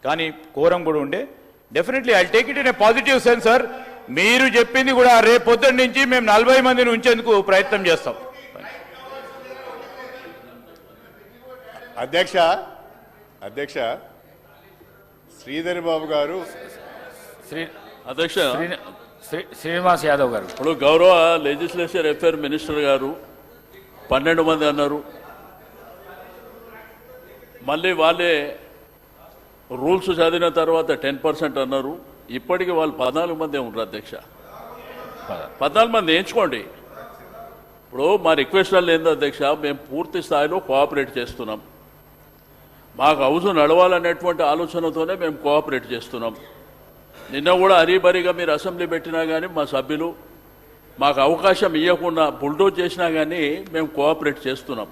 కానీ కోరం కూడా ఉండే. Definitely I take it in a positive sense sir. మీరు చెప్పింది కూడా రేపు పొద్దున్న నుంచి మేము 40 మందిని ఉంచేందుకు ప్రయత్నం చేస్తాం. అధ్యక్ష శ్రీధర్ బాబు గారు, అధ్యక్ష శ్రీనివాస్ యాదవ్ గారు, ఇప్పుడు గౌరవ లెజిస్లేచర్ అఫేర్ మినిస్టర్ గారు 12 మంది అన్నారు. మళ్ళీ వాళ్ళే రూల్స్ చదివిన తర్వాత 10% అన్నారు. ఇప్పటికీ వాళ్ళు 14 మంది ఉంటారు అధ్యక్ష. 14 మంది ఎంచుకోండి. ఇప్పుడు మా రిక్వెస్ట్ వల్ల ఏందో అధ్యక్ష, మేము పూర్తి స్థాయిలో కోఆపరేట్ చేస్తున్నాం. మాకు హౌస్ నడవాలనేటువంటి ఆలోచనతోనే మేము కోఆపరేట్ చేస్తున్నాం. నిన్న కూడా హరీబరీగా మీరు అసెంబ్లీ పెట్టినా కానీ మా సభ్యులు మాకు అవకాశం ఇవ్వకుండా బుల్డోజ్ చేసినా కానీ మేము కోఆపరేట్ చేస్తున్నాం.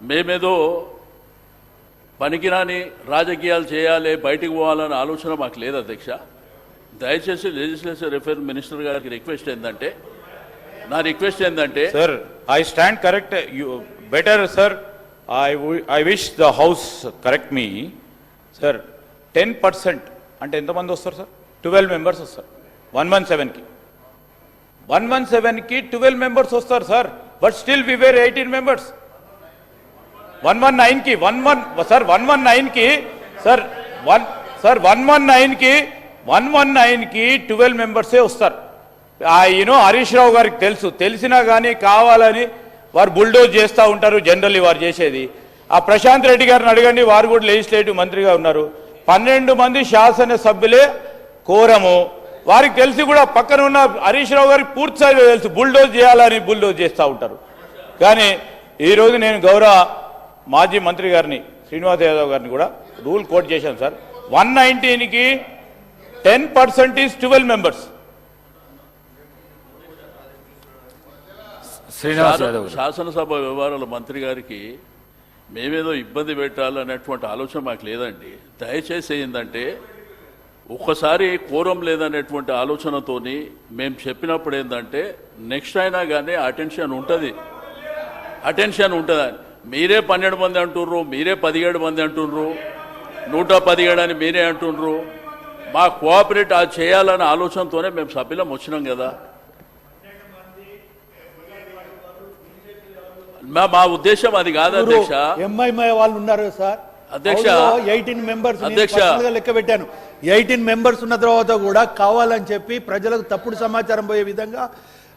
మేమేదో పనికిరాని రాజకీయాలు చేయాలి, బయటికి పోవాలనే ఆలోచన మాకు లేదు అధ్యక్ష. దయచేసి లెజిస్లేచర్ అఫేర్ మినిస్టర్ గారికి రిక్వెస్ట్ ఏంటంటే, నా రిక్వెస్ట్ ఏంటంటే sir I stand correct. Better sir, I wish the house correct me sir. 10% అంటే ఎంతమంది వస్తారు సార్? 12 మెంబర్స్ వస్తారు 117కి. 117కి 12 మెంబర్స్ వస్తారు sir. But still we were 18 members. 119కి 119కి సార్ 119కి 12 మెంబర్సే వస్తారు. హరీష్ రావు గారికి తెలిసినా కానీ కావాలని వారు బుల్డోజ్ చేస్తూ ఉంటారు. జనరల్లీ వారు చేసేది. ఆ ప్రశాంత్ రెడ్డి గారిని అడగండి, వారు కూడా లెజిస్లేటివ్ మంత్రిగా ఉన్నారు. 12 మంది శాసనసభ్యులే కోరము. వారికి తెలిసి కూడా పక్కన ఉన్న హరీష్ రావు గారికి పూర్తి స్థాయిలో తెలుసు బుల్డోజ్ చేయాలని బుల్డోజ్ చేస్తూ ఉంటారు. కానీ ఈరోజు నేను గౌరవ మాజీ మంత్రి గారిని శ్రీనివాస్ యాదవ్ గారిని కూడా రూల్ కోట్ చేశాను సార్. 119కి 10% is 12 members. శాసనసభ వ్యవహారాల మంత్రి గారికి మేమేదో ఇబ్బంది పెట్టాలనేటువంటి ఆలోచన మాకు లేదండి. దయచేసి ఏంటంటే ఒక్కసారి కోరం లేదనేటువంటి ఆలోచనతోని మేము చెప్పినప్పుడు ఏంటంటే నెక్స్ట్ అయినా కానీ అటెన్షన్ ఉంటుంది. మీరే 12 మంది అంటుర్రు, మీరే 17 మంది అంటుర్రు, 117 అని మీరే అంటుర్రు. మా కోఆపరేట్ అది చేయాలనే ఆలోచనతోనే మేము సభ్యులం వచ్చినాం కదా. మా ఉద్దేశం అది కాదు అధ్యక్ష. ఎంఐఎంఐ వాళ్ళు ఉన్నారు సార్ అధ్యక్ష. 18 మెంబర్స్ లెక్క పెట్టాను. 18 మెంబర్స్ ఉన్న తర్వాత కూడా కావాలని చెప్పి ప్రజలకు తప్పుడు సమాచారం పోయే విధంగా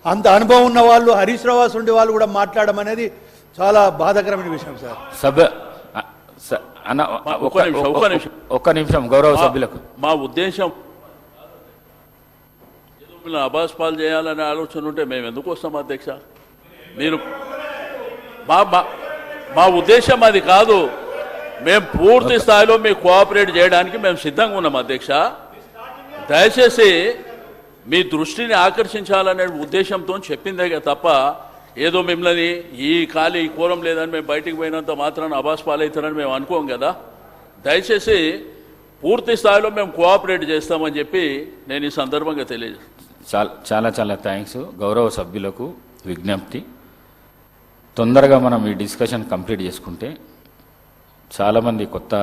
అంత అనుభవం ఉన్న వాళ్ళు, హరీష్ రావు ఉండే వాళ్ళు కూడా మాట్లాడడం అనేది చాలా బాధాకరమైన విషయం సార్. ఒక్క నిమిషం గౌరవ సభ్యులకు. మా ఉద్దేశం అబాస్ పాలు చేయాలనే ఆలోచన ఉంటే మేము ఎందుకు వస్తాం అధ్యక్ష? మీరు మా ఉద్దేశం అది కాదు. మేము పూర్తి స్థాయిలో మీకు కోఆపరేట్ చేయడానికి మేము సిద్ధంగా ఉన్నాం అధ్యక్ష. దయచేసి మీ దృష్టిని ఆకర్షించాలనే ఉద్దేశంతో చెప్పిందే తప్ప ఏదో మిమ్మల్ని ఈ కోరం లేదని మేము బయటికి పోయినంత మాత్రాన అబాస్ పాలవుతారని మేము అనుకోం కదా. దయచేసి పూర్తి స్థాయిలో మేము కోఆపరేట్ చేస్తామని చెప్పి నేను ఈ సందర్భంగా తెలియజేస్తాను. చాలా థ్యాంక్స్. గౌరవ సభ్యులకు విజ్ఞప్తి, తొందరగా మనం ఈ డిస్కషన్ కంప్లీట్ చేసుకుంటే చాలామంది కొత్త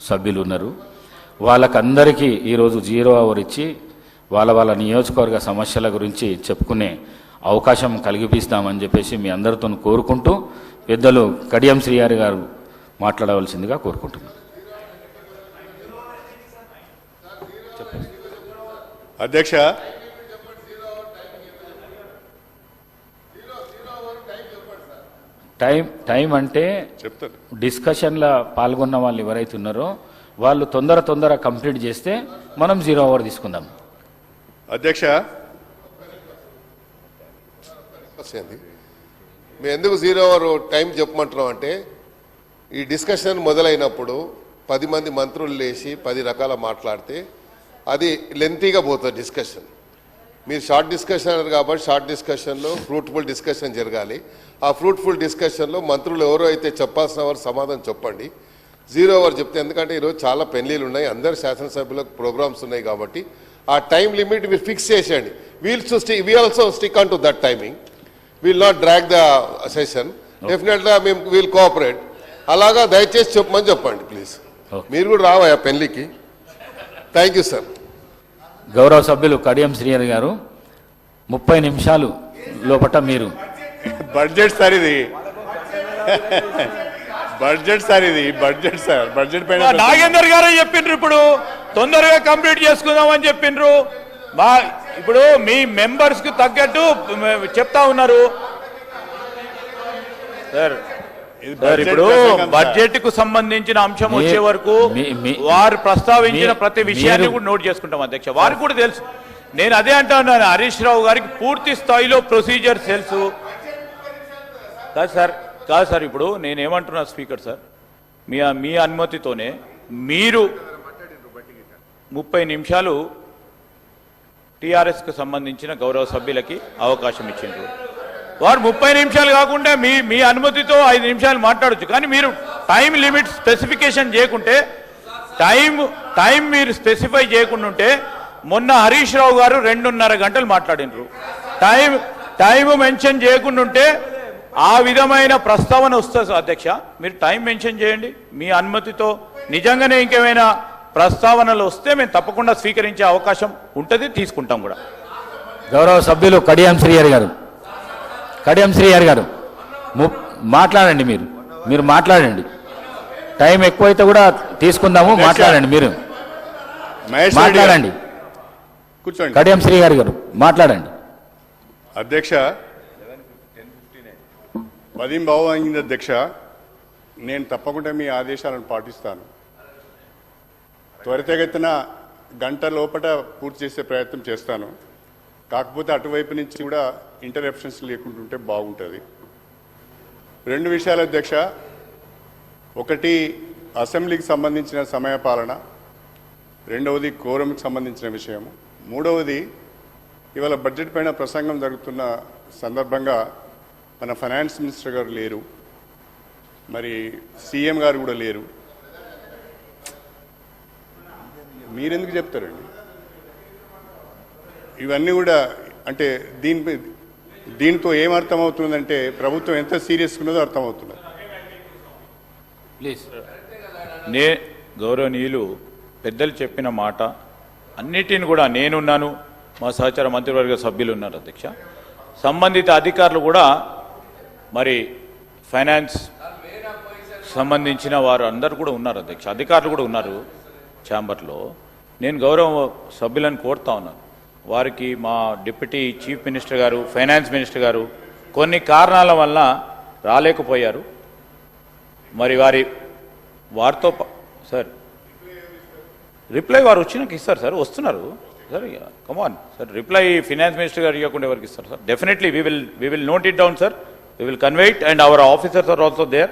సభ్యులు ఉన్నారు. వాళ్ళకందరికీ ఈరోజు 0 అవర్ ఇచ్చి వాళ్ళ నియోజకవర్గ సమస్యల గురించి చెప్పుకునే అవకాశం కలిగిపిస్తామని చెప్పేసి మీ అందరితో కోరుకుంటూ పెద్దలు కడియం శ్రీహరి గారు మాట్లాడవలసిందిగా కోరుకుంటున్నాను. అధ్యక్ష, టైం అంటే డిస్కషన్లో పాల్గొన్న వాళ్ళు ఎవరైతే ఉన్నారో వాళ్ళు తొందర కంప్లీట్ చేస్తే మనం 0 అవర్ తీసుకుందాం. అధ్యక్ష, మేము ఎందుకు 0 అవర్ టైం చెప్పమంటున్నాం అంటే ఈ డిస్కషన్ మొదలైనప్పుడు 10 మంది మంత్రులు లేచి 10 రకాల మాట్లాడితే అది లెంతీగా పోతుంది డిస్కషన్. మీరు షార్ట్ డిస్కషన్ అన్నారు కాబట్టి షార్ట్ డిస్కషన్లో ఫ్రూట్ఫుల్ డిస్కషన్ జరగాలి. ఆ ఫ్రూట్ఫుల్ డిస్కషన్లో మంత్రులు ఎవరో అయితే చెప్పాల్సిన వారు సమాధానం చెప్పండి. 0 అవర్ చెప్తే, ఎందుకంటే ఈరోజు చాలా పెళ్లిళ్ళు ఉన్నాయి, అందరు శాసనసభ్యులకు ప్రోగ్రామ్స్ ఉన్నాయి కాబట్టి ఆ టైం లిమిట్ మీరు ఫిక్స్ చేసేయండి. We also stick on to that timing. Will not drag the session. డెఫినెట్గా మేము విల్ కోఆపరేట్. అలాగా దయచేసి చెప్పమని చెప్పండి ప్లీజ్. ఓకే. మీరు కూడా రావా పెళ్లికి. Thank you sir. గౌరవ సభ్యులు కడియం శ్రీహరి గారు 30 నిమిషాలు లోపట మీరు బడ్జెట్ సార్ ఇది బడ్జెట్ సార్ ఇది బడ్జెట్ సార్ బడ్జెట్ పైన నాగేందర్ గారే చెప్పిండ్రు ఇప్పుడు తొందరగా కంప్లీట్ చేసుకుందామని చెప్పిండ్రు. మా ఇప్పుడు మీ మెంబర్స్ కి తగ్గట్టు చెప్తా ఉన్నారు సార్. ఇది సార్ ఇప్పుడు ప్రసంగం సార్. బడ్జెట్ కు సంబంధించిన అంశం మీ- వచ్చే వరకు మీ- వారు ప్రస్తావించిన మీ- ప్రతి విషయాన్ని మీరు- కూడా నోట్ చేసుకుంటాం అధ్యక్ష. వారికి కూడా తెలుసు. నేను అదే అంటున్నాను, హరీష్ రావు గారికి పూర్తి స్థాయిలో ప్రొసీజర్ తెలుసు. కాదు సార్ ఇప్పుడు నేనేమంటున్నా స్పీకర్ సార్, మీ అనుమతితోనే మీరు 30 నిమిషాలు టీఆర్ఎస్కి సంబంధించిన గౌరవ సభ్యులకి అవకాశం ఇచ్చిండ్రు. వారు 30 నిమిషాలు కాకుండా మీ అనుమతితో 5 నిమిషాలు మాట్లాడొచ్చు. కానీ మీరు టైం లిమిట్ స్పెసిఫికేషన్ చేయకుంటే, టైం మీరు స్పెసిఫై చేయకుండా ఉంటే, మొన్న హరీష్ రావు గారు 2.5 గంటలు మాట్లాడినరు. టైం మెన్షన్ చేయకుండా ఉంటే ఆ విధమైన ప్రస్తావన వస్తుంది అధ్యక్ష. మీరు టైం మెన్షన్ చేయండి. మీ అనుమతితో నిజంగానే ఇంకేమైనా ప్రస్తావనలు వస్తే మేము తప్పకుండా స్వీకరించే అవకాశం ఉంటుంది, తీసుకుంటాం కూడా. గౌరవ సభ్యులు కడియం శ్రీహరి గారు మాట్లాడండి. మీరు మాట్లాడండి. టైం ఎక్కువైతే కూడా తీసుకుందాము. మాట్లాడండి. మీరు మహేష్ రెడ్డి గారు, మాట్లాడండి. కూర్చోండి. కడియం శ్రీహరి గారు మాట్లాడండి. అధ్యక్ష 10 బావు అయింది అధ్యక్ష. నేను తప్పకుండా మీ ఆదేశాలను పాటిస్తాను. త్వరితగతిన గంట లోపల పూర్తి చేసే ప్రయత్నం చేస్తాను. కాకపోతే అటువైపు నుంచి కూడా ఇంటరప్షన్స్ లేకుండా ఉంటే బాగుంటుంది. 2 విషయాలు అధ్యక్ష. ఒకటి అసెంబ్లీకి సంబంధించిన సమయపాలన, రెండవది కోరంకి సంబంధించిన విషయము, మూడవది ఇవాళ బడ్జెట్ పైన ప్రసంగం జరుగుతున్న సందర్భంగా మన ఫైనాన్స్ మినిస్టర్ గారు లేరు, మరి సీఎం గారు కూడా లేరు. మీరెందుకు చెప్తారండి ఇవన్నీ కూడా? అంటే దీంతో ఏమర్థమవుతుందంటే ప్రభుత్వం ఎంత సీరియస్ ఉన్నదో అర్థమవుతున్నది. ప్లీజ్. గౌరవనీయులు పెద్దలు చెప్పిన మాట అన్నిటిని కూడా నేనున్నాను, మా సహచార మంత్రివర్గ సభ్యులు ఉన్నారు అధ్యక్ష, సంబంధిత అధికారులు కూడా, మరి ఫైనాన్స్ సంబంధించిన వారు అందరు కూడా ఉన్నారు అధ్యక్ష, అధికారులు కూడా ఉన్నారు ఛాంబర్లో. నేను గౌరవ సభ్యులను కోరుతా ఉన్నాను, వారికి మా డిప్యూటీ చీఫ్ మినిస్టర్ గారు, ఫైనాన్స్ మినిస్టర్ గారు కొన్ని కారణాల వల్ల రాలేకపోయారు. మరి వారితో సార్ రిప్లై వారు వచ్చినాక ఇస్తారు సార్, వస్తున్నారు sir. Come on sir, reply finance minister గారు ఇవ్వకుండా ఎవరికి ఇస్తారు sir? Definitely we will note it down, sir. We will convey it, and our officers are also there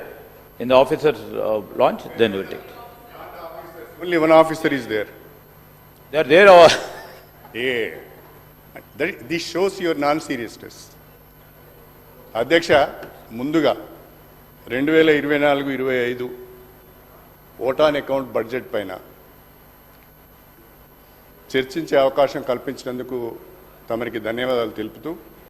in the officers launch. Then we will take it. Only one officer is there. They are there. This shows your non-seriousness. అధ్యక్ష, ముందుగా 2024-25 vote on account budget పైన చర్చించే అవకాశం కల్పించినందుకు తమరికి ధన్యవాదాలు తెలుపుతూ